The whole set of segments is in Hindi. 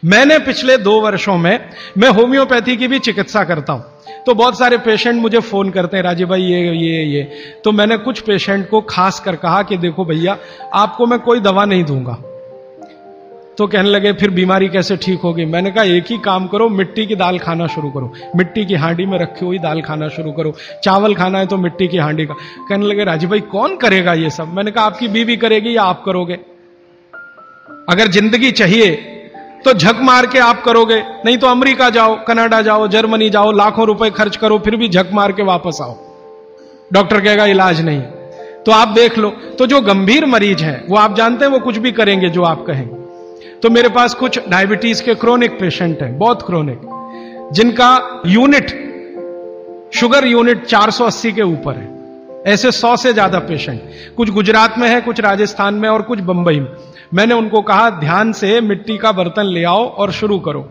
मैंने पिछले 2 वर्षों में मैं होम्योपैथी की भी चिकित्सा करता हूं, तो बहुत सारे पेशेंट मुझे फोन करते हैं, राजीव भाई ये तो मैंने कुछ पेशेंट को खास कर कहा कि देखो भैया, आपको मैं कोई दवा नहीं दूंगा। तो कहने लगे फिर बीमारी कैसे ठीक होगी? मैंने कहा एक ही काम करो, मिट्टी की दाल खाना शुरू करो, मिट्टी की हांडी में रखी हुई दाल खाना शुरू करो, चावल खाना है तो मिट्टी की हांडी का। कहने लगे राजीव भाई कौन करेगा ये सब? मैंने कहा आपकी बीवी करेगी या आप करोगे? अगर जिंदगी चाहिए तो झक मार के आप करोगे, नहीं तो अमेरिका जाओ, कनाडा जाओ, जर्मनी जाओ, लाखों रुपए खर्च करो, फिर भी झक मार के वापस आओ, डॉक्टर कहेगा इलाज नहीं। तो आप देख लो, तो जो गंभीर मरीज हैं वो आप जानते हैं वो कुछ भी करेंगे जो आप कहेंगे। तो मेरे पास कुछ डायबिटीज के क्रोनिक पेशेंट हैं, बहुत क्रोनिक, जिनका यूनिट, शुगर यूनिट 480 के ऊपर है। ऐसे 100 से ज्यादा पेशेंट, कुछ गुजरात में है, कुछ राजस्थान में और कुछ बंबई में। मैंने उनको कहा ध्यान से मिट्टी का बर्तन ले आओ और शुरू करो।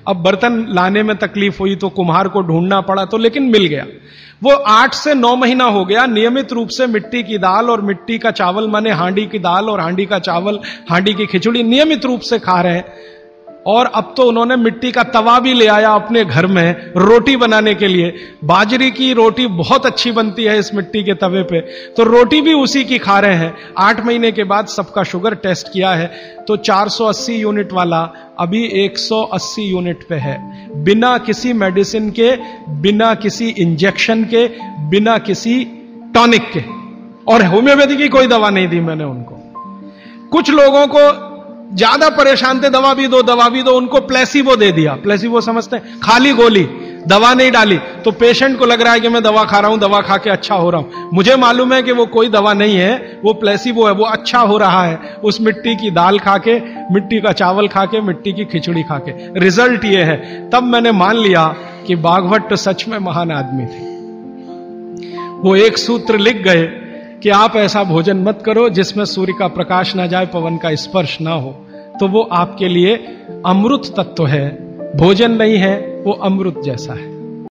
अब बर्तन लाने में तकलीफ हुई तो कुम्हार को ढूंढना पड़ा, तो लेकिन मिल गया। वो 8 से 9 महीना हो गया नियमित रूप से मिट्टी की दाल और मिट्टी का चावल, माने हांडी की दाल और हांडी का चावल, हांडी की खिचड़ी नियमित रूप से खा रहे हैं। और अब तो उन्होंने मिट्टी का तवा भी ले आया अपने घर में रोटी बनाने के लिए। बाजरे की रोटी बहुत अच्छी बनती है इस मिट्टी के तवे पे, तो रोटी भी उसी की खा रहे हैं। 8 महीने के बाद सबका शुगर टेस्ट किया है तो 480 यूनिट वाला अभी 180 यूनिट पे है, बिना किसी मेडिसिन के, बिना किसी इंजेक्शन के, बिना किसी टॉनिक के। और होम्योपैथी की कोई दवा नहीं दी मैंने उनको। कुछ लोगों को ज्यादा परेशान थे, दवा भी दो दवा भी दो, उनको प्लेसिबो दे दिया। प्लेसिबो समझते हैं? खाली गोली, दवा नहीं डाली। तो पेशेंट को लग रहा है कि मैं दवा खा रहा हूं, दवा खा के अच्छा हो रहा हूं। मुझे मालूम है कि वो कोई दवा नहीं है, वो प्लेसिबो है, वो अच्छा हो रहा है उस मिट्टी की दाल खा के, मिट्टी का चावल खा के, मिट्टी की खिचड़ी खा के। रिजल्ट ये है। तब मैंने मान लिया कि बाघभट्ट सच में महान आदमी थे। वो एक सूत्र लिख गए कि आप ऐसा भोजन मत करो जिसमें सूर्य का प्रकाश ना जाए, पवन का स्पर्श ना हो, तो वो आपके लिए अमृत तत्व है। भोजन नहीं है, वो अमृत जैसा है।